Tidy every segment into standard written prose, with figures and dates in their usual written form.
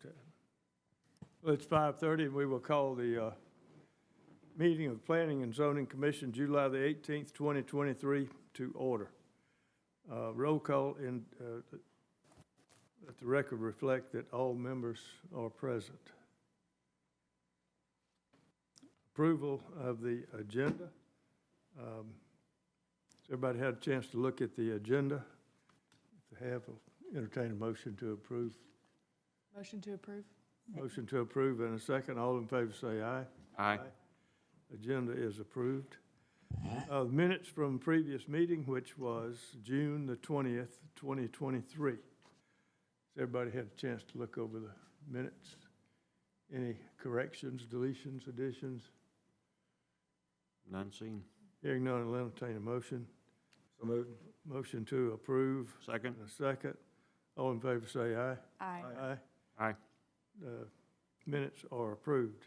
Okay. Well, it's 5:30, and we will call the meeting of Planning and Zoning Commission, July the 18th, 2023, to order. Roll call, and let the record reflect that all members are present. Approval of the agenda. Has everybody had a chance to look at the agenda? If they have, I'll entertain a motion to approve. Motion to approve. Motion to approve in a second. All in favor say aye. Aye. Agenda is approved. Minutes from previous meeting, which was June the 20th, 2023. Has everybody had a chance to look over the minutes? Any corrections, deletions, additions? None seen. Hearing none, I'll entertain a motion. So moved. Motion to approve. Second. In a second. All in favor say aye. Aye. Aye. Aye. Minutes are approved.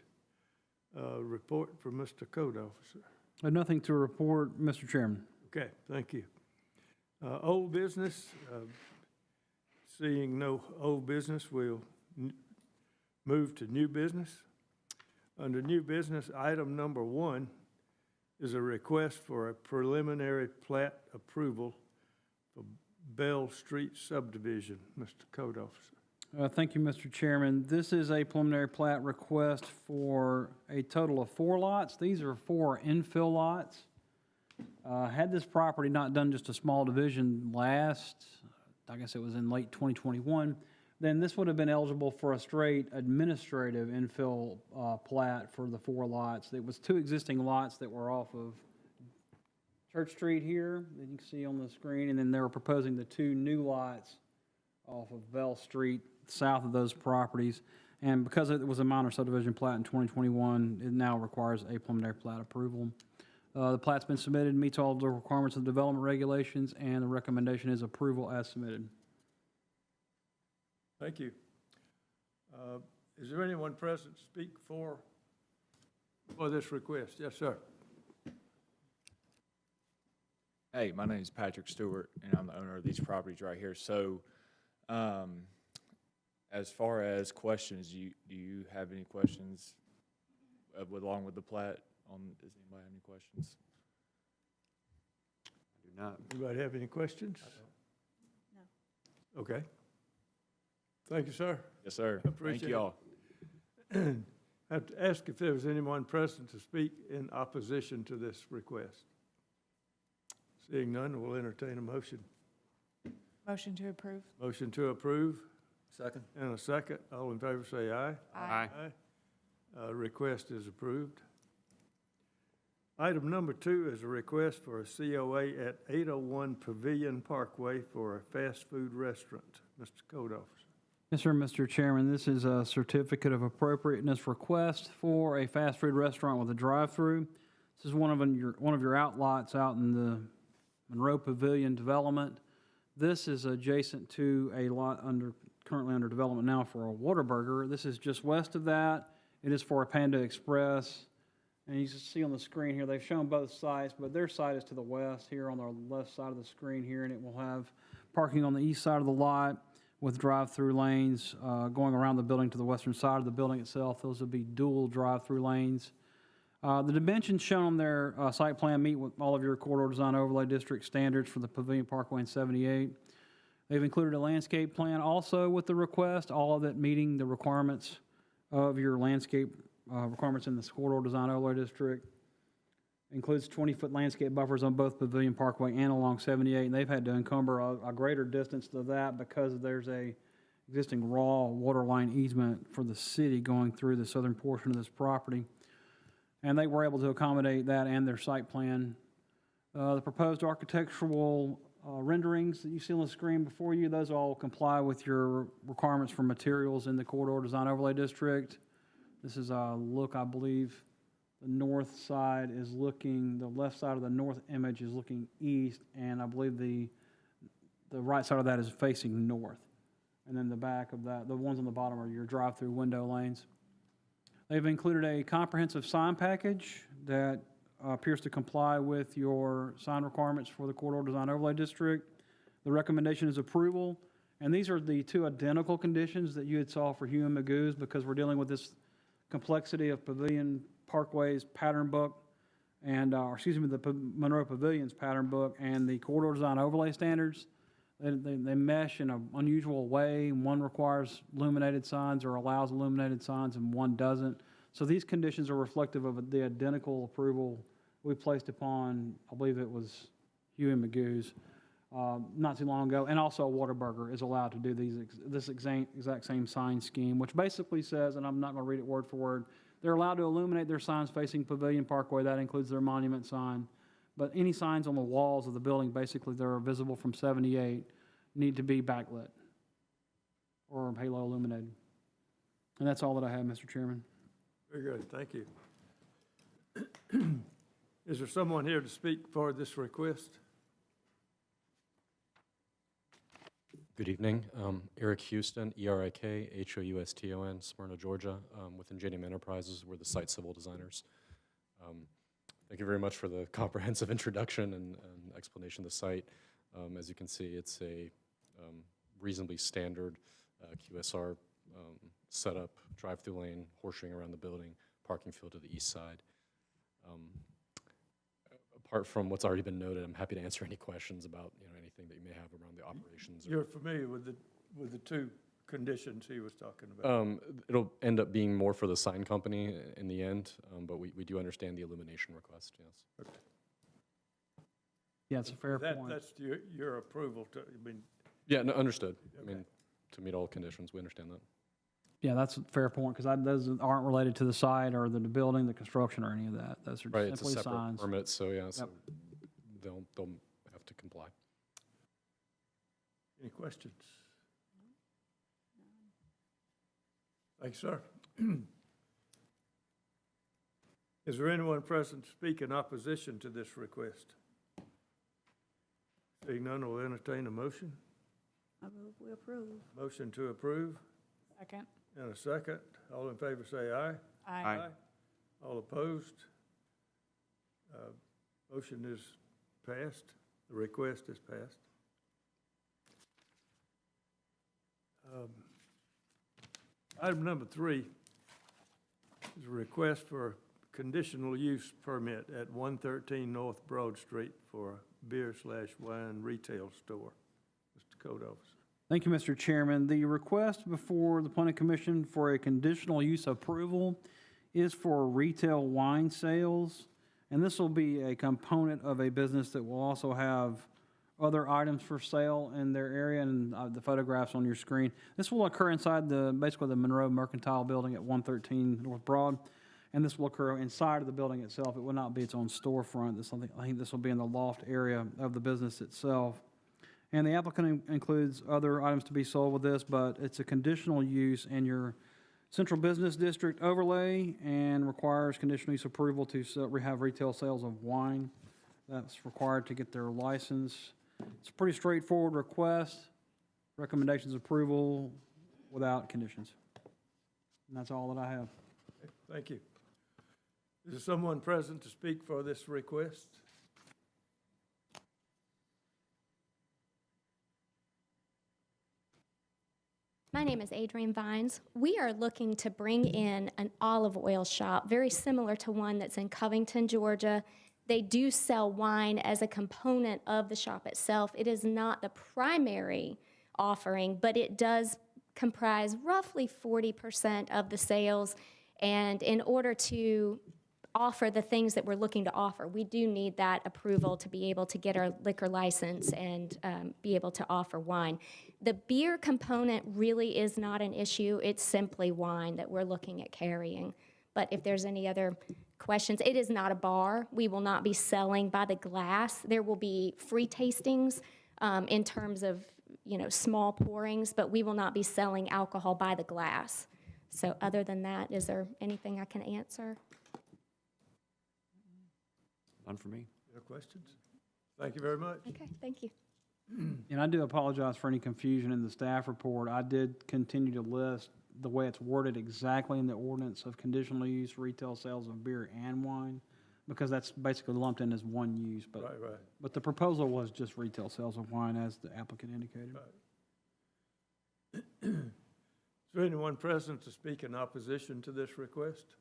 Report from Mr. Code Officer. Nothing to report, Mr. Chairman. Okay, thank you. Old business, seeing no old business, we'll move to new business. Under new business, item number 1 is a request for a preliminary plat approval for Bell Street subdivision. Mr. Code Officer. Thank you, Mr. Chairman. This is a preliminary plat request for a total of 4 lots. These are 4 infill lots. Had this property not done just a small division last, I guess it was in late 2021, then this would have been eligible for a straight administrative infill plat for the 4 lots. There was 2 existing lots that were off of Church Street here that you can see on the screen, and then they were proposing the 2 new lots off of Bell Street south of those properties. And because it was a minor subdivision plat in 2021, it now requires a preliminary plat approval. The plat's been submitted, meets all the requirements of the development regulations, and the recommendation is approval as submitted. Thank you. Is there anyone present to speak for this request? Yes, sir. Hey, my name is Patrick Stewart, and I'm the owner of these properties right here. So, as far as questions, do you have any questions along with the plat? Does anybody have any questions? I do not. Anybody have any questions? No. Okay. Thank you, sir. Yes, sir. Appreciate Thank you all. I have to ask if there was anyone present to speak in opposition to this request. Seeing none, we'll entertain a motion. Motion to approve. Motion to approve. Second. And a second. All in favor say aye. Aye. Request is approved. Item number 2 is a request for a COA at 801 Pavilion Parkway for a fast food restaurant. Mr. Code Officer. Yes, sir, Mr. Chairman. This is a certificate of appropriateness request for a fast food restaurant with a drive-through. This is one of your outlots out in the Monroe Pavilion development. This is adjacent to a lot currently under development now for a Whataburger. This is just west of that. It is for a Panda Express. And you can see on the screen here, they've shown both sites, but their site is to the west here on the left side of the screen here, and it will have parking on the east side of the lot with drive-through lanes going around the building to the western side of the building itself. Those will be dual drive-through lanes. The dimensions shown on their site plan meet with all of your corridor design overlay district standards for the Pavilion Parkway in 78. They've included a landscape plan also with the request, all of it meeting the requirements of your landscape requirements in the corridor design overlay district. Includes 20-foot landscape buffers on both Pavilion Parkway and along 78, and they've had to encumber a greater distance to that because there's a existing raw water line easement for the city going through the southern portion of this property. And they were able to accommodate that and their site plan. The proposed architectural renderings that you see on the screen before you, those all comply with your requirements for materials in the corridor design overlay district. This is a look, I believe, the north side is looking, the left side of the north image is looking east, and I believe the right side of that is facing north. And then the back of that, the ones on the bottom are your drive-through window lanes. They've included a comprehensive sign package that appears to comply with your sign requirements for the corridor design overlay district. The recommendation is approval, And these are the two identical conditions that you had saw for Hugh and Magoo's, because we're dealing with this complexity of Pavilion Parkway's pattern book and, Monroe Pavilion's pattern book and the corridor design overlay standards. They mesh in an unusual way. One requires illuminated signs or allows illuminated signs and one doesn't. So these conditions are reflective of the identical approval we placed upon, I believe it was Hugh and Magoo's, not too long ago. And also Whataburger is allowed to do this exact same sign scheme, which basically says, and I'm not going to read it word for word, they're allowed to illuminate their signs facing Pavilion Parkway. That includes their monument sign. But any signs on the walls of the building, basically, that are visible from 78, need to be backlit or halo illuminated. And that's all that I have, Mr. Chairman. Very good, thank you. Is there someone here to speak for this request? Good evening. Eric Houston, E-R-I-K, H-O-U-S-T-O-N, Smyrna, Georgia, with Ingenium Enterprises. We're the site civil designers. Thank you very much for the comprehensive introduction and explanation of the site. As you can see, it's a reasonably standard QSR setup, drive-through lane, horseshoeing around the building, parking field to the east side. Apart from what's already been noted, I'm happy to answer any questions about anything that you may have around the operations. You're familiar with the two conditions he was talking about? It'll end up being more for the sign company in the end, but we do understand the illumination request, yes. Okay. Yeah, it's a fair point. That's your approval to, I mean. Yeah, no, understood. I Okay. mean, to meet all conditions, we understand that. Yeah, that's a fair point, because those aren't related to the site or the building, the construction, or any of that. Those are Right, it's a simply separate signs. permit, so yeah, so Yep. they'll have to comply. Any questions? Thanks, sir. Is there anyone present to speak in opposition to this request? Seeing none, will entertain a motion. I move we approve. Motion to approve, Second. and a second. All in favor say aye. Aye. All opposed? Motion is passed. The request is passed. Item number 3 is a request for a conditional use permit at 113 North Broad Street for a beer/wine retail store. Mr. Code Officer. Thank you, Mr. Chairman. The request before the Planning Commission for a conditional use approval is for retail wine sales, and this will be a component of a business that will also have other items for sale in their area, and the photographs on your screen. This will occur inside basically the Monroe Mercantile Building at 113 North Broad, and this will occur inside of the building itself. It will not be its own storefront. I think this will be in the loft area of the business itself. And the applicant includes other items to be sold with this, but it's a conditional use in your central business district overlay and requires conditional use approval to have retail sales of wine. That's required to get their license. It's a pretty straightforward request. Recommendations approval without conditions. And that's all that I have. Okay, thank you. Is there someone present to speak for this request? My name is Adrienne Vines. We are looking to bring in an olive oil shop, very similar to one that's in Covington, Georgia. They do sell wine as a component of the shop itself. It is not the primary offering, but it does comprise roughly 40% of the sales. And in order to offer the things that we're looking to offer, we do need that approval to be able to get our liquor license and be able to offer wine. The beer component really is not an issue. It's simply wine that we're looking at carrying. But if there's any other questions, it is not a bar. We will not be selling by the glass. There will be free tastings in terms of, small pourings, but we will not be selling alcohol by the glass. So other than that, is there anything I can answer? None for me. No questions? Thank you very much. Okay, thank you. And I do apologize for any confusion in the staff report. I did continue to list the way it's worded exactly in the ordinance of conditional use retail sales of beer and wine, because that's basically lumped in as one use. Right. But the proposal was just retail sales of wine, as the applicant indicated. Right. Is there anyone present to speak in opposition to this request?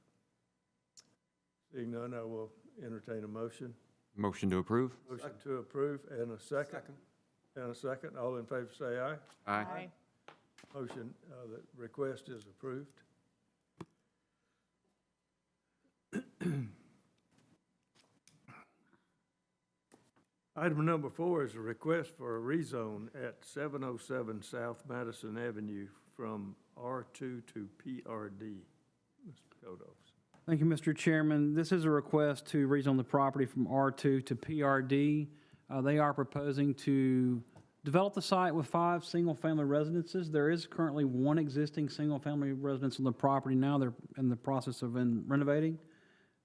Seeing none, I will entertain a motion. Motion to approve? Motion to approve and a second. And a second. All in favor say aye. Aye. Motion, the request is approved. Item number 4 is a request for a rezone at 707 South Madison Avenue from R2 to PRD. Mr. Kodos. Thank you, Mr. Chairman. This is a request to rezone the property from R2 to PRD. They are proposing to develop the site with 5 single-family residences. There is currently 1 existing single-family residence on the property now. They're in the process of renovating.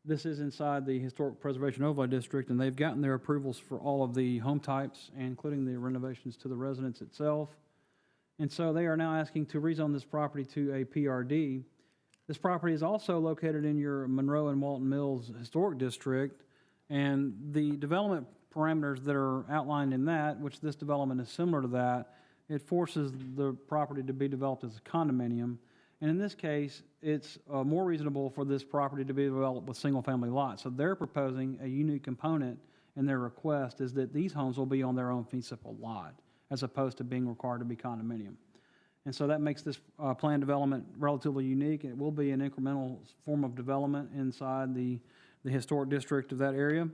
This is inside the Historic Preservation Overlay District, and they've gotten their approvals for all of the home types, including the renovations to the residence itself. And so they are now asking to rezone this property to a PRD. This property is also located in your Monroe and Walton Mills Historic District, and the development parameters that are outlined in that, which this development is similar to that, it forces the property to be developed as a condominium. And in this case, it's more reasonable for this property to be developed with single-family lots. So they're proposing a unique component in their request is that these homes will be on their own feasible lot, as opposed to being required to be condominium. And so that makes this planned development relatively unique. It will be an incremental form of development inside the historic district of that area.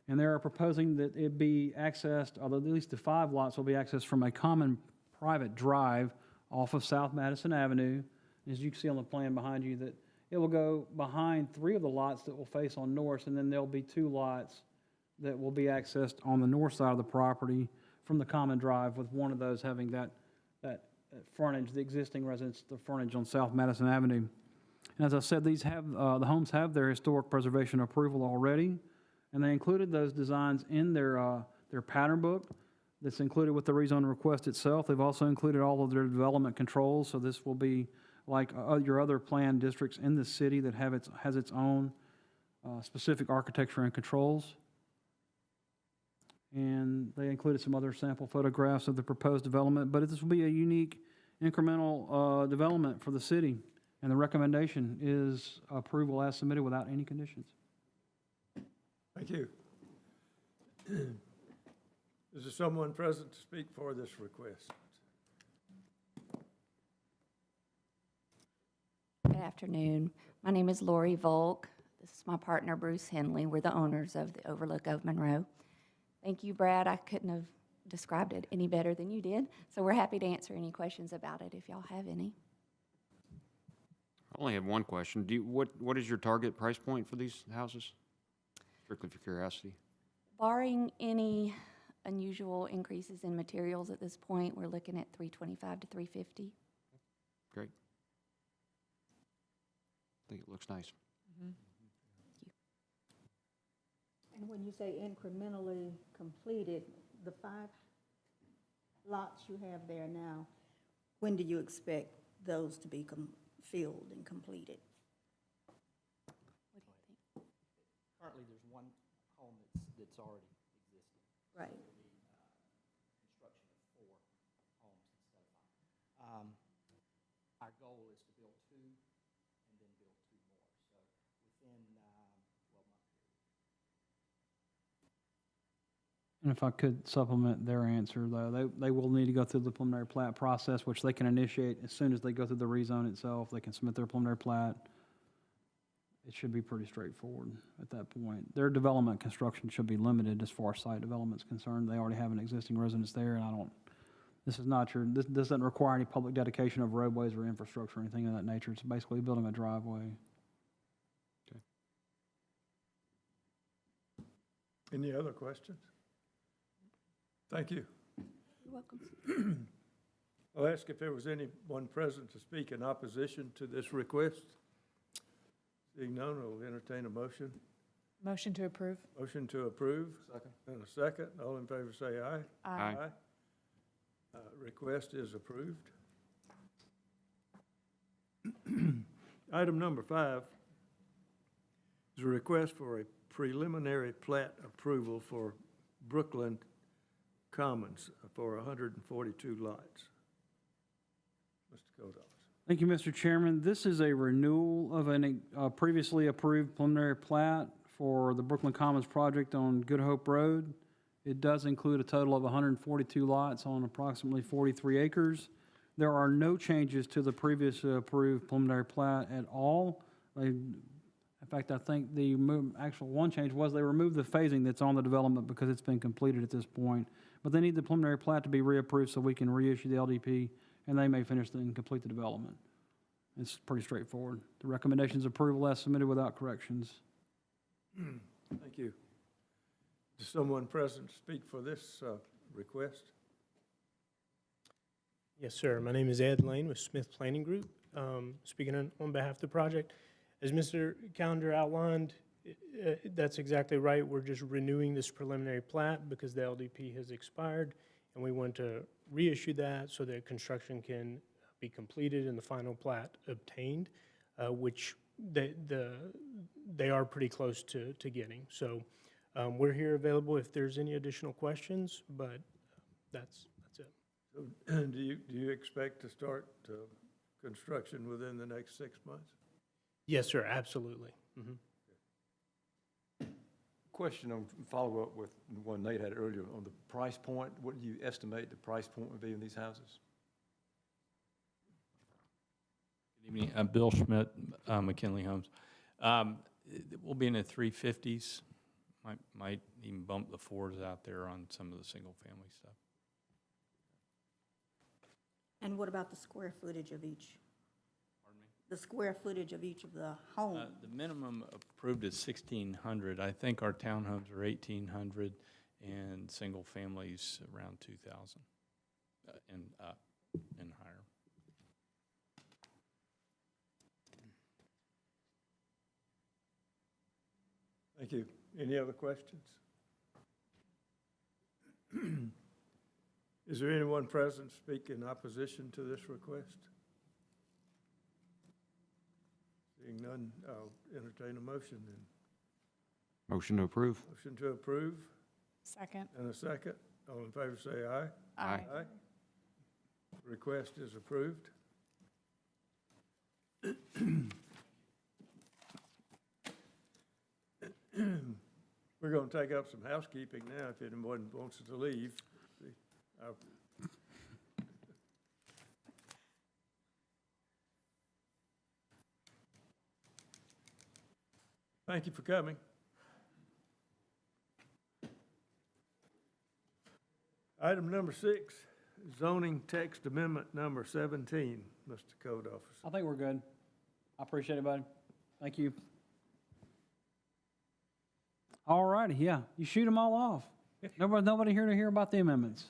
And they are proposing that it be accessed, although at least the 5 lots will be accessed from a common private drive off of South Madison Avenue. As you can see on the plan behind you, that it will go behind 3 of the lots that will face on north, and then there'll be 2 lots that will be accessed on the north side of the property from the common drive, with one of those having that frontage, the existing residence, the frontage on South Madison Avenue. And as I said, these have, the homes have their historic preservation approval already, and they included those designs in their pattern book that's included with the rezone request itself. They've also included all of their development controls, so this will be like your other planned districts in the city that has its own specific architecture and controls. And they included some other sample photographs of the proposed development, but this will be a unique incremental development for the city. And the recommendation is approval as submitted without any conditions. Thank you. Is there someone present to speak for this request? Good afternoon. My name is Lori Volk. This is my partner, Bruce Henley. We're the owners of the Overlook of Monroe. Thank you, Brad. I couldn't have described it any better than you did. So we're happy to answer any questions about it if y'all have any. I only have one question. What is your target price point for these houses? Strictly for curiosity. Barring any unusual increases in materials at this point, we're looking at $325 to $350. Great. I think it looks nice. And when you say incrementally completed, the 5 lots you have there now, when do you expect those to be filled and completed? What do you think? Currently, there's one home that's already existing. Right. Construction of 4 homes instead of 5. Our goal is to build 2 and then build 2 more. So within 12-month period. And if I could supplement their answer, though, they will need to go through the preliminary plat process, which they can initiate as soon as they go through the rezone itself. They can submit their preliminary plat. It should be pretty straightforward at that point. Their development construction should be limited as far as site development is concerned. They already have an existing residence there, and this doesn't require any public dedication of roadways or infrastructure or anything of that nature. It's basically building a driveway. Any other questions? Thank you. You're welcome. I'll ask if there was anyone present to speak in opposition to this request. Seeing none, I'll entertain a motion. Motion to approve. Motion to approve. Second. And a second. All in favor say aye. Aye. Request is approved. Item number 5 is a request for a preliminary plat approval for Brookland Commons for 142 lots. Mr. Kodos. Thank you, Mr. Chairman. This is a renewal of a previously approved preliminary plat for the Brooklyn Commons project on Good Hope Road. It does include a total of 142 lots on approximately 43 acres. There are no changes to the previously approved preliminary plat at all. In fact, I think the actual one change was they removed the phasing that's on the development because it's been completed at this point. But they need the preliminary plat to be reapproved so we can reissue the LDP, and they may finish and complete the development. It's pretty straightforward. The recommendation is approval as submitted without corrections. Thank you. Does someone present speak for this request? Yes, sir. My name is Ed Lane with Smith Planning Group, speaking on behalf of the project. As Mr. Callender outlined, that's exactly right. We're just renewing this preliminary plat because the LDP has expired, and we want to reissue that so that construction can be completed and the final plat obtained, which they are pretty close to getting. So we're here available if there's any additional questions, but that's it. So, do you expect to start construction within the next 6 months? Yes, sir, absolutely. Question on follow-up with the one Nate had earlier on the price point. What do you estimate the price point would be in these houses? Good evening. Bill Schmidt, McKinley Homes. We'll be in the 350s. Might even bump the 4s out there on some of the single-family stuff. And what about the square footage of each? Pardon me? The square footage of each of the homes? The minimum approved is 1,600. I think our townhomes are 1,800, and single families around 2,000 and up and higher. Thank you. Any other questions? Is there anyone present speak in opposition to this request? Seeing none, I'll entertain a motion then. Motion to approve. Motion to approve Second. and a second. All in favor say aye. Aye. Aye. Request is approved. We're going to take up some housekeeping now if anyone wants to leave. Thank you for coming. Item number 6, zoning text amendment number 17, Mr. Code Officer. I think we're good. I appreciate it, buddy. Thank you. All righty, yeah, you shoot them all off. Nobody here to hear about the amendments.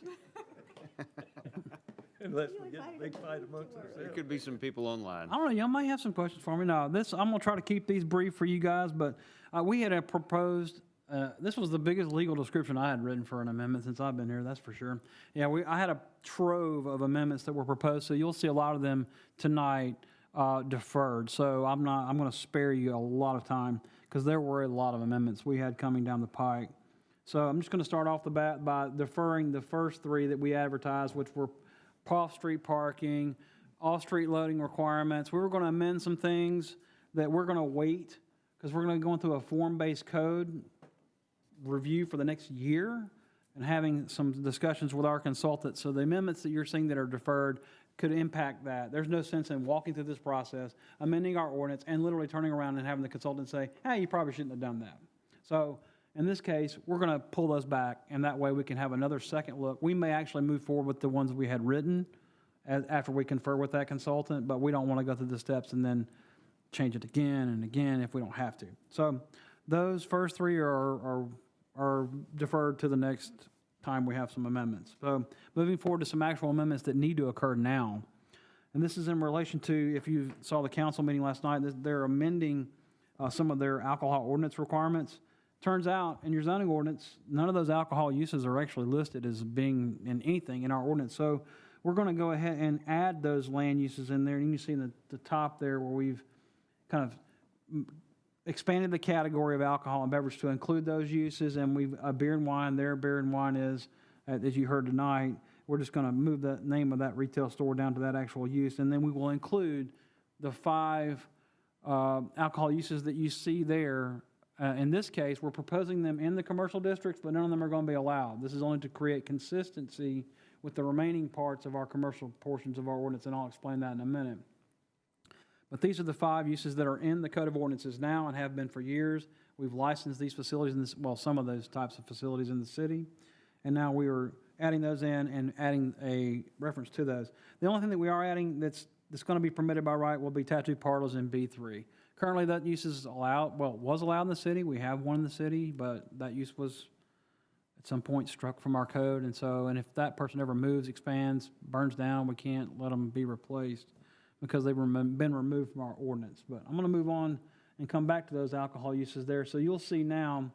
Unless we get a big fight amongst There ourselves. could be some people online. I don't know, y'all might have some questions for me. No, I'm gonna try to keep these brief for you guys, but we had proposed, this was the biggest legal description I had written for an amendment since I've been here, that's for sure. Yeah, I had a trove of amendments that were proposed, so you'll see a lot of them tonight deferred. So I'm gonna spare you a lot of time, because there were a lot of amendments we had coming down the pike. So I'm just gonna start off the bat by deferring the first 3 that we advertised, which were off-street parking, off-street loading requirements. We were going to amend some things that we're going to wait, because we're going to go into a form-based code review for the next year and having some discussions with our consultant. So the amendments that you're seeing that are deferred could impact that. There's no sense in walking through this process, amending our ordinance, and literally turning around and having the consultant say, hey, you probably shouldn't have done that. So in this case, we're going to pull those back, and that way we can have another second look. We may actually move forward with the ones we had written after we confer with that consultant, but we don't want to go through the steps and then change it again and again if we don't have to. So those first 3 are deferred to the next time we have some amendments. So moving forward to some actual amendments that need to occur now. And this is in relation to, if you saw the council meeting last night, they're amending some of their alcohol ordinance requirements. Turns out, in your zoning ordinance, none of those alcohol uses are actually listed as being in anything in our ordinance. So we're going to go ahead and add those land uses in there. And you can see in the top there where we've kind of expanded the category of alcohol and beverage to include those uses. And we've beer and wine there. Beer and wine is, as you heard tonight, We're just going to move the name of that retail store down to that actual use, and then we will include the 5 alcohol uses that you see there. In this case, we're proposing them in the commercial districts, but none of them are going to be allowed. This is only to create consistency with the remaining parts of our commercial portions of our ordinance, and I'll explain that in a minute. But these are the 5 uses that are in the Code of Ordinances now and have been for years. We've licensed these facilities, in this, well, some of those types of facilities in the city, and now we are adding those in and adding a reference to those. The only thing that we are adding that's going to be permitted by right will be tattoo parlors in B3. Currently, that use is allowed, well, it was allowed in the city. We have one in the city, but that use was at some point struck from our code, and if that person ever moves, expands, burns down, we can't let them be replaced because they've been removed from our ordinance. But I'm going to move on and come back to those alcohol uses there. So you'll see now,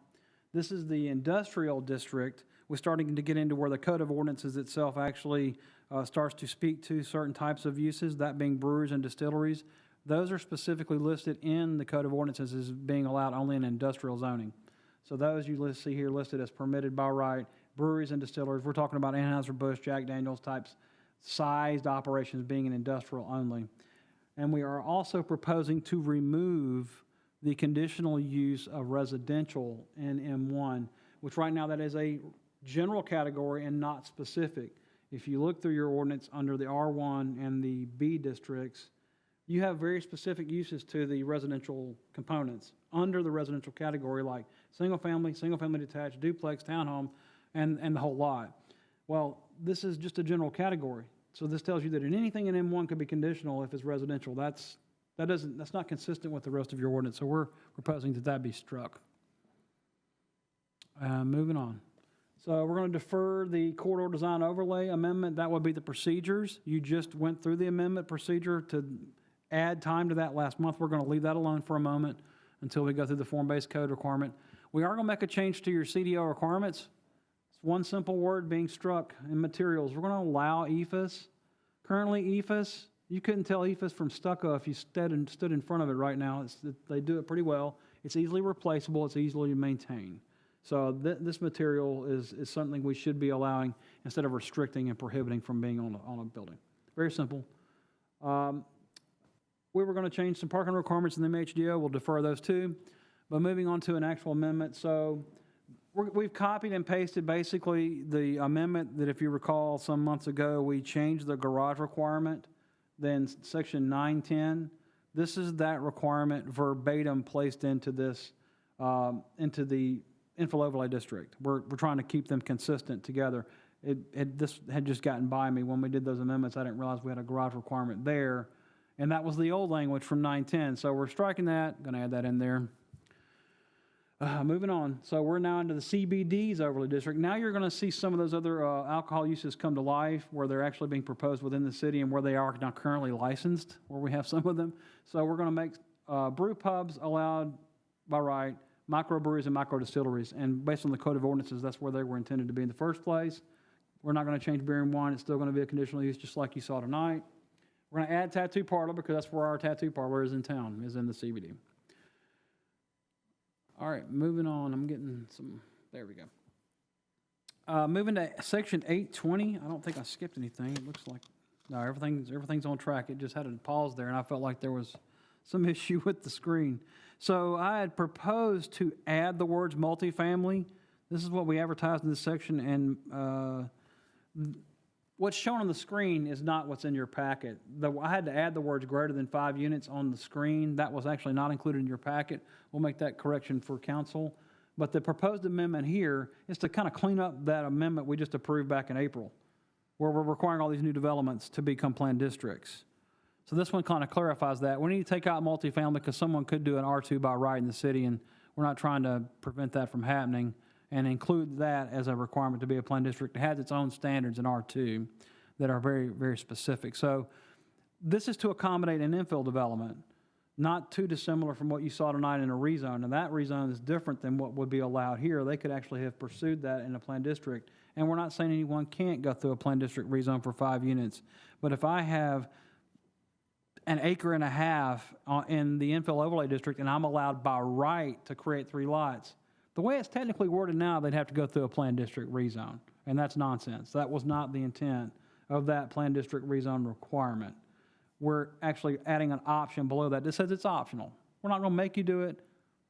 this is the industrial district. We're starting to get into where the Code of Ordinances itself actually starts to speak to certain types of uses, that being breweries and distilleries. Those are specifically listed in the Code of Ordinances as being allowed only in industrial zoning. So those you see here listed as permitted by right, breweries and distilleries. We're talking about Anheuser-Busch, Jack Daniels types sized operations being an industrial only. And we are also proposing to remove the conditional use of residential in M1, which right now that is a general category and not specific. If you look through your ordinance under the R1 and the B districts, you have very specific uses to the residential components under the residential category, like single family detached, duplex, townhome, and the whole lot. Well, this is just a general category. So this tells you that in anything in M1 could be conditional if it's residential. That's not consistent with the rest of your ordinance. So we're proposing that be struck. Moving on. So we're going to defer the corridor design overlay amendment. That would be the procedures. You just went through the amendment procedure to add time to that last month. We're going to leave that alone for a moment until we go through the form-based code requirement. We are going to make a change to your CDO requirements. It's one simple word being struck in materials. We're going to allow EFS. Currently, EFS, you couldn't tell EFS from stucco if you stood in front of it right now. They do it pretty well. It's easily replaceable. It's easily maintained. So this material is something we should be allowing instead of restricting and prohibiting from being on a building. Very simple. We were going to change some parking requirements in the MHDO. We'll defer those too. But moving on to an actual amendment. So we've copied and pasted basically the amendment that, if you recall, some months ago, we changed the garage requirement. Then section 910, this is that requirement verbatim placed into this, into the infill overlay district. We're trying to keep them consistent together. This had just gotten by me when we did those amendments. I didn't realize we had a garage requirement there, and that was the old language from 910. So we're striking that. Going to add that in there. Moving on. So we're now into the CBD's overlay district. Now you're going to see some of those other alcohol uses come to life where they're actually being proposed within the city and where they are now currently licensed, where we have some of them. So we're going to make brew pubs allowed by right, microbreweries and micro distilleries. And based on the Code of Ordinances, that's where they were intended to be in the first place. We're not going to change beer and wine. It's still going to be a conditional use just like you saw tonight. We're going to add tattoo parlor because that's where our tattoo parlor is in town, is in the CBD. All right, moving on. I'm getting some, there we go. Moving to section 820. I don't think I skipped anything. It looks like, no, everything's on track. It just had a pause there, and I felt like there was some issue with the screen. So I had proposed to add the words multifamily. This is what we advertised in this section, and what's shown on the screen is not what's in your packet. I had to add the words greater than 5 units on the screen. That was actually not included in your packet. We'll make that correction for council. But the proposed amendment here is to kind of clean up that amendment we just approved back in April, where we're requiring all these new developments to become planned districts. So this one kind of clarifies that. We need to take out multifamily because someone could do an R2 by right in the city, and we're not trying to prevent that from happening, and include that as a requirement to be a planned district. It has its own standards in R2 that are very, very specific. So this is to accommodate an infill development, not too dissimilar from what you saw tonight in a rezone. And that rezone is different than what would be allowed here. They could actually have pursued that in a planned district. And we're not saying anyone can't go through a planned district rezone for 5 units. But if I have an acre and a half in the infill overlay district and I'm allowed by right to create 3 lots, the way it's technically worded now, they'd have to go through a planned district rezone. and that's nonsense. That was not the intent of that plan district rezone requirement. We're actually adding an option below that. This says it's optional. We're not going to make you do it,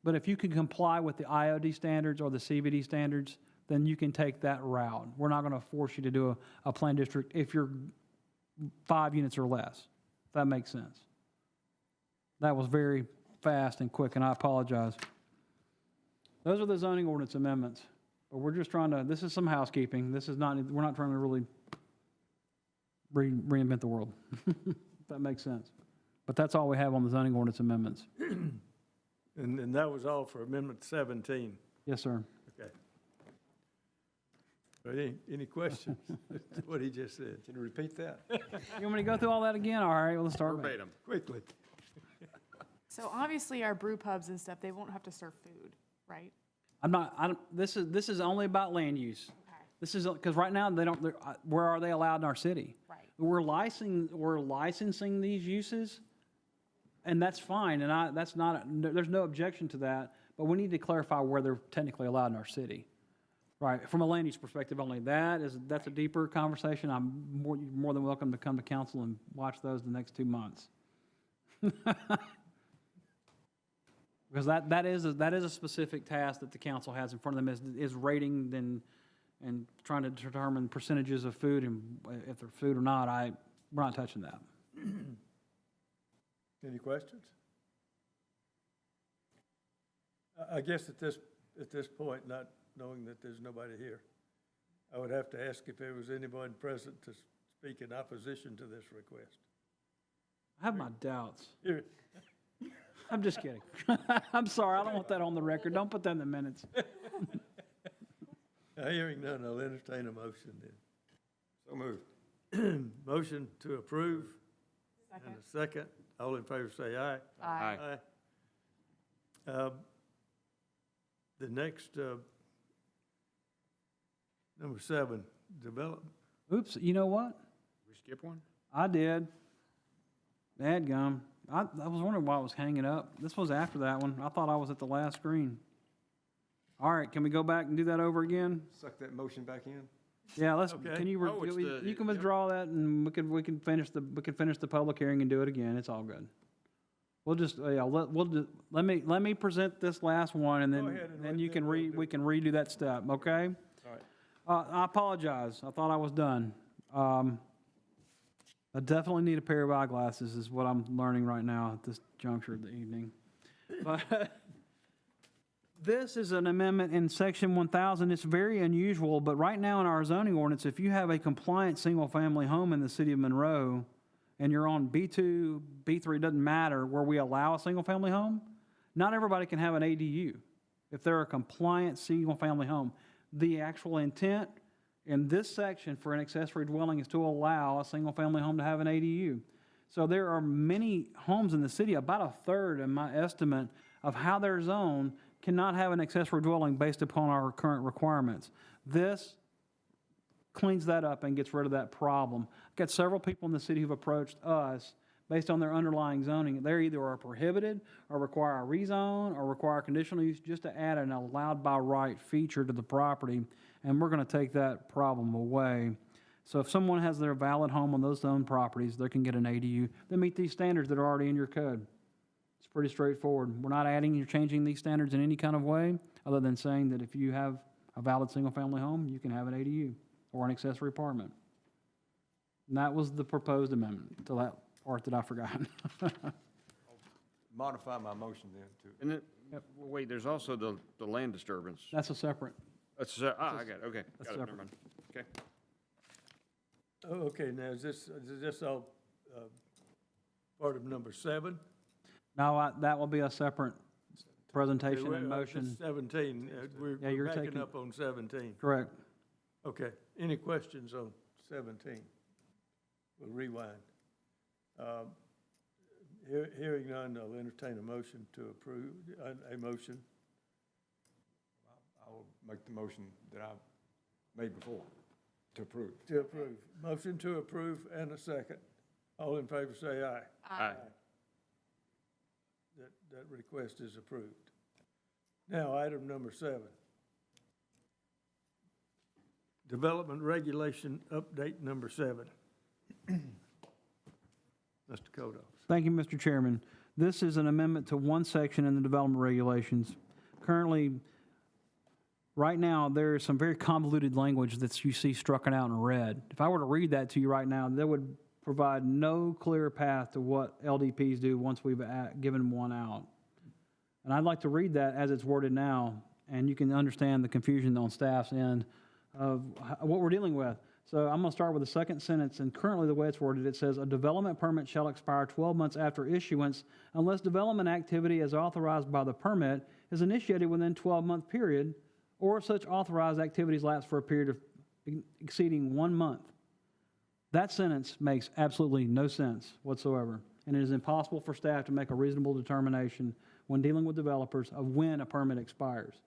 but if you can comply with the IOD standards or the CBD standards, then you can take that route. We're not going to force you to do a plan district if you're 5 units or less. If that makes sense. That was very fast and quick, and I apologize. Those are the zoning ordinance amendments, but we're just trying to, this is some housekeeping. This is not, we're not trying to really reinvent the world, if that makes sense. But that's all we have on the zoning ordinance amendments. And that was all for Amendment 17. Yes, sir. Okay. But any questions? What he just said? Can you repeat that? You want me to go through all that again? All right, well, let's start. Verbatim. Quickly. So obviously our brew pubs and stuff, they won't have to serve food, right? This is only about land use. Okay. This is, because right now, where are they allowed in our city? Right. We're licensing these uses, and that's fine, and there's no objection to that, but we need to clarify where they're technically allowed in our city. Right, from a land use perspective only. That's a deeper conversation. I'm more than welcome to come to council and watch those the next 2 months. Because that is a specific task that the council has in front of them, is rating and trying to determine percentages of food, and if they're food or not, we're not touching that. Any questions? I guess at this point, not knowing that there's nobody here, I would have to ask if there was anyone present to speak in opposition to this request. I have my doubts. Here. I'm just kidding. I'm sorry, I don't want that on the record. Don't put that in the minutes. Hearing none, I'll entertain a motion then. So moved. Motion to approve. Second. And a second. All in favor say aye. Aye. Aye. The next, number 7, develop. Oops, you know what? We skip one? I did. Dadgum. I was wondering why it was hanging up. This was after that one. I thought I was at the last screen. All right, can we go back and do that over again? Suck that motion back in. Yeah, Okay. can you, Oh, it's the- you can withdraw that, and we can finish the public hearing and do it again. It's all good. We'll just, let me present this last one, and Go ahead, and then you then can we'll do we can redo that step, okay? All right. I apologize. I thought I was done. I definitely need a pair of eyeglasses, is what I'm learning right now at this juncture of the evening. But this is an amendment in section 1000. It's very unusual, but right now in our zoning ordinance, if you have a compliant single-family home in the city of Monroe, and you're on B2, B3, doesn't matter, where we allow a single-family home, not everybody can have an ADU if they're a compliant single-family home. The actual intent in this section for an accessory dwelling is to allow a single-family home to have an ADU. So there are many homes in the city, about a third in my estimate of how they're zoned, cannot have an accessory dwelling based upon our current requirements. This cleans that up and gets rid of that problem. I've got several people in the city who've approached us based on their underlying zoning. They either are prohibited or require a rezone or require conditional use just to add an allowed by right feature to the property, and we're going to take that problem away. So if someone has their valid home on those zoned properties, they can get an ADU that meet these standards that are already in your code. It's pretty straightforward. We're not adding or changing these standards in any kind of way, other than saying that if you have a valid single-family home, you can have an ADU or an accessory apartment. And that was the proposed amendment to that part that I forgot. Modify my motion then to. And then, well, wait, there's also the land disturbance. That's a separate. That's, I got it, okay. That's Got it, never separate. mind. Okay. Oh, okay, now is this all part of number 7? No, that will be a separate presentation Okay, and well, motion. this 17, Yeah, you're we're backing taking- up on 17. Correct. Okay, any questions on 17? We'll rewind. Hearing none, I'll entertain a motion to approve, a motion. I will make the motion that I made before, to approve. To approve. Motion to approve and a second. All in favor say aye. Aye. That request is approved. Now, item number 7. Development Regulation Update Number 7. Mr. Kodos. Thank you, Mr. Chairman. This is an amendment to one section in the development regulations. Currently, right now, there is some very convoluted language that you see struck out in red. If I were to read that to you right now, that would provide no clear path to what LDPs do once we've given one out. And I'd like to read that as it's worded now, and you can understand the confusion on staff's end of what we're dealing with. So I'm going to start with the second sentence, and currently the way it's worded, it says, "A development permit shall expire 12 months after issuance unless development activity as authorized by the permit is initiated within 12-month period, or if such authorized activities last for a period of exceeding 1 month." That sentence makes absolutely no sense whatsoever, and it is impossible for staff to make a reasonable determination when dealing with developers of when a permit expires.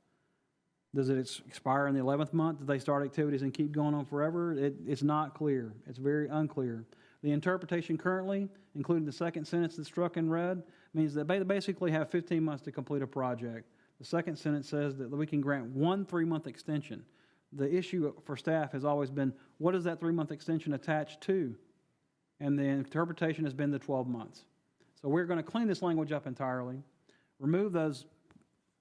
Does it expire in the 11th month? Do they start activities and keep going on forever? It's not clear. It's very unclear. The interpretation currently, including the second sentence that's struck in red, means that they basically have 15 months to complete a project. The second sentence says that we can grant one 3-month extension. The issue for staff has always been, what is that 3-month extension attached to? And the interpretation has been the 12 months. So we're going to clean this language up entirely, remove those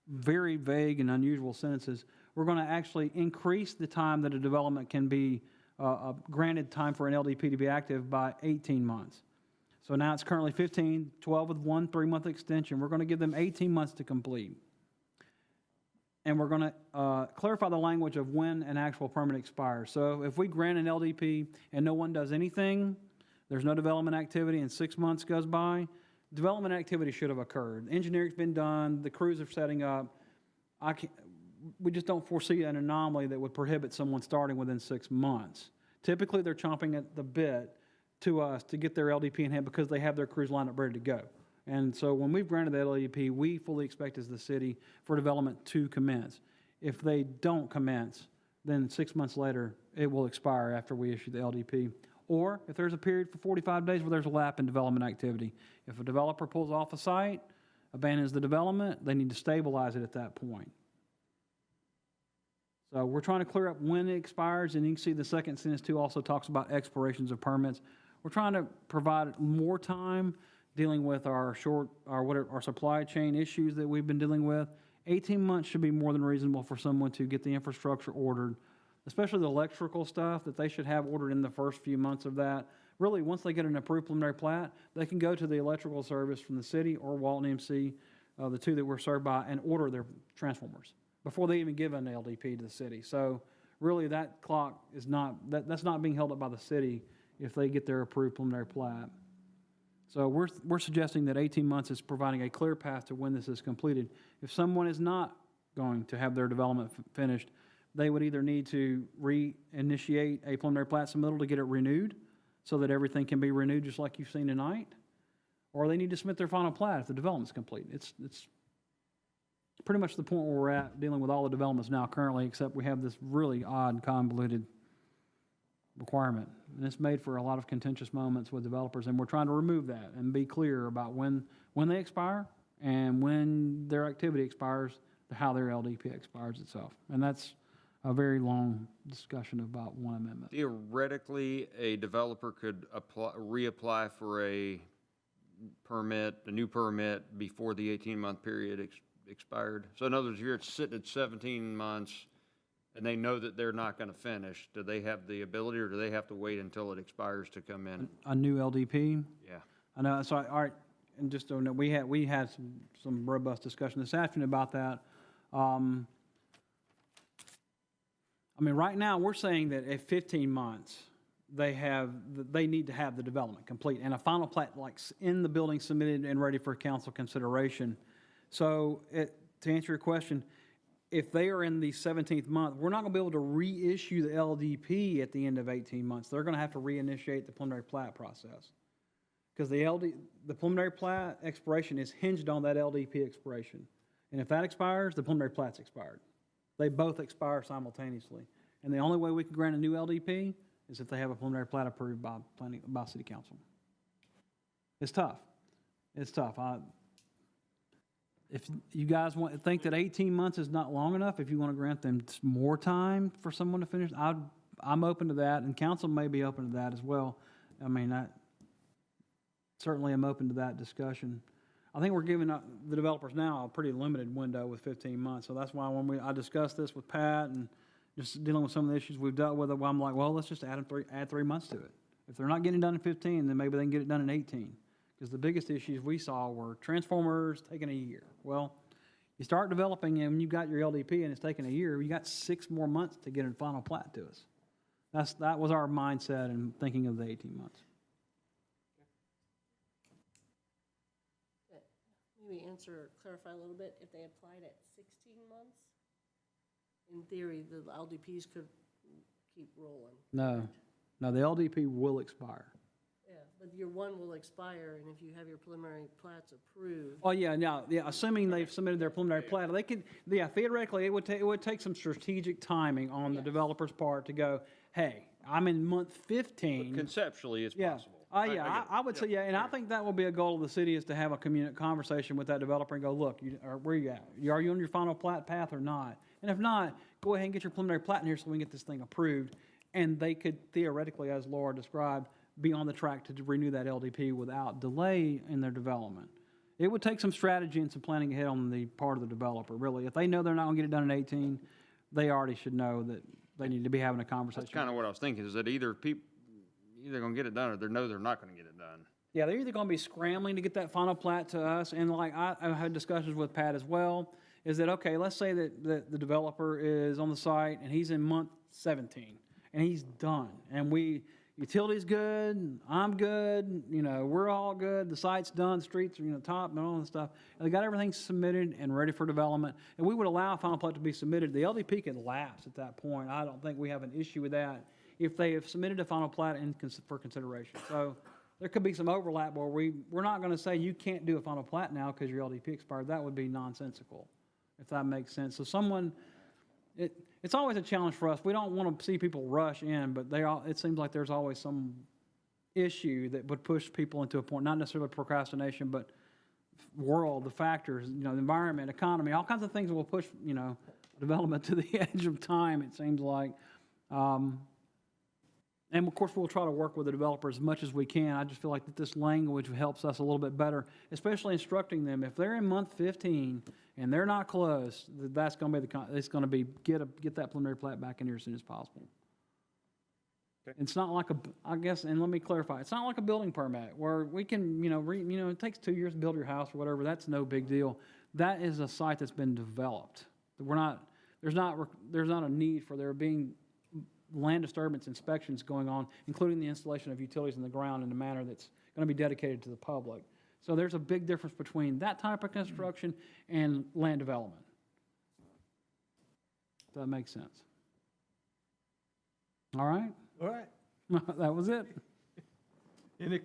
very vague and unusual sentences. We're going to actually increase the time that a development can be granted time for an LDP to be active by 18 months. So now it's currently 15, 12 with one 3-month extension. We're going to give them 18 months to complete. And we're going to clarify the language of when an actual permit expires. So if we grant an LDP and no one does anything, there's no development activity, and 6 months goes by, development activity should have occurred. Engineering's been done, the crews are setting up. We just don't foresee an anomaly that would prohibit someone starting within 6 months. Typically, they're chomping at the bit to us to get their LDP in hand because they have their crews lined up ready to go. And so when we've granted the LDP, we fully expect as the city for development to commence. If they don't commence, then 6 months later, it will expire after we issue the LDP. Or if there's a period for 45 days where there's a lap in development activity. If a developer pulls off a site, abandons the development, they need to stabilize it at that point. So we're trying to clear up when it expires, and you can see the second sentence too also talks about expirations of permits. We're trying to provide more time dealing with our supply chain issues that we've been dealing with. 18 months should be more than reasonable for someone to get the infrastructure ordered, especially the electrical stuff that they should have ordered in the first few months of that. Really, once they get an approved preliminary plat, they can go to the electrical service from the city or Walton EMC, the two that we're served by, and order their transformers before they even give an LDP to the city. So really, that clock is not, that's not being held up by the city if they get their approved preliminary plat. So we're suggesting that 18 months is providing a clear path to when this is completed. If someone is not going to have their development finished, they would either need to reinitiate a preliminary plat submittal to get it renewed so that everything can be renewed just like you've seen tonight, or they need to submit their final plat if the development's complete. It's pretty much the point where we're at dealing with all the developments now currently, except we have this really odd, convoluted requirement. And it's made for a lot of contentious moments with developers, and we're trying to remove that and be clear about when they expire and when their activity expires, how their LDP expires itself. And that's a very long discussion about one amendment. Theoretically, a developer could reapply for a new permit before the 18-month period expired. So in other words, you're sitting at 17 months and they know that they're not going to finish. Do they have the ability, or do they have to wait until it expires to come in? A new LDP? Yeah. I know, so all right, and just so you know, we had some robust discussion this afternoon about that. I mean, right now, we're saying that at 15 months, they need to have the development complete and a final plat like in the building submitted and ready for council consideration. So to answer your question, if they are in the 17th month, we're not going to be able to reissue the LDP at the end of 18 months. They're going to have to reinitiate the preliminary plat process because the preliminary plat expiration is hinged on that LDP expiration. And if that expires, the preliminary plat's expired. They both expire simultaneously. And the only way we can grant a new LDP is if they have a preliminary plat approved by City Council. It's tough. It's tough. If you guys think that 18 months is not long enough, if you want to grant them more time for someone to finish, I'd I'm open to that, and council may be open to that as well. I mean, I certainly am open to that discussion. I think we're giving the developers now a pretty limited window with 15 months, so that's why when I discussed this with Pat and just dealing with some of the issues we've dealt with, I'm like, well, let's just add 3 months to it. If they're not getting it done in 15, then maybe they can get it done in 18. Because the biggest issues we saw were transformers taking a year. Well, you start developing and you got your LDP and it's taking a year, you got 6 more months to get a final plat to us. That was our mindset in thinking of the 18 months. Maybe answer or clarify a little bit, if they applied at 16 months, in theory, the LDPs could keep rolling. No, the LDP will expire. Yeah, but your one will expire, and if you have your preliminary plats approved. Oh, yeah, assuming they've submitted their preliminary plat, they could, theoretically, it would take some strategic timing on the developer's part to go, hey, I'm in month 15. Conceptually, it's Yeah. possible. I would say, and I think that will be a goal of the city, is to have a conversation with that developer and go, look, where are you at? Are you on your final plat path or not? And if not, go ahead and get your preliminary plat in here so we can get this thing approved. And they could theoretically, as Laura described, be on the track to renew that LDP without delay in their development. It would take some strategy and some planning ahead on the part of the developer, really. If they know they're not going to get it done in 18, they already should know that they need to be having a conversation. That's kind of what I was thinking, is that either going to get it done or they know they're not going to get it done. Yeah, they're either going to be scrambling to get that final plat to us, and like I had discussions with Pat as well, is that, okay, let's say that the developer is on the site and he's in month 17, and he's done, and utility's good, I'm good, we're all good, the site's done, streets are, top and all that stuff, and they got everything submitted and ready for development, and we would allow a final plat to be submitted. The LDP can lapse at that point. I don't think we have an issue with that if they have submitted a final plat for consideration. So there could be some overlap where we're not going to say you can't do a final plat now because your LDP expired. That would be nonsensical, if that makes sense. So it's always a challenge for us. We don't want to see people rush in, but it seems like there's always some issue that would push people into a point, not necessarily procrastination, but the factors, the environment, economy, all kinds of things that will push, development to the edge of time, it seems like. And of course, we'll try to work with the developer as much as we can. I just feel like that this language helps us a little bit better, especially instructing them. If they're in month 15 and they're not close, that's going to be it's going to be get that preliminary plat back in here as soon as possible. Okay. It's not like I guess, and let me clarify, it's not like a building permit where we can, it takes 2 years to build your house or whatever. That's no big deal. That is a site that's been developed. There's not a need for there being land disturbance inspections going on, including the installation of utilities in the ground in a manner that's going to be dedicated to the public. So there's a big difference between that type of construction and land development. If that makes sense. All right? All right. That was it. Any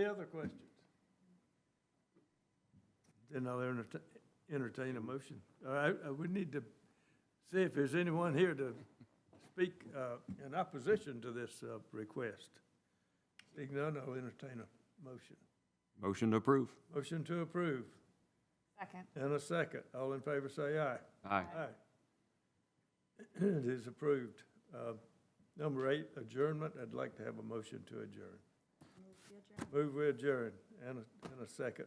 other questions? Then I'll entertain a motion. All right, we need to see if there's anyone here to speak in opposition to this request. Seeing none, I'll entertain a motion. Motion to approve. Motion to approve. Second. And a second. All in favor say aye. Aye. It is approved. Number 8, adjournment. I'd like to have a motion to adjourn. Move we adjourn. And a second.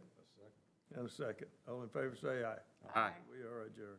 And a second. All in favor say aye. Aye. We are adjourned.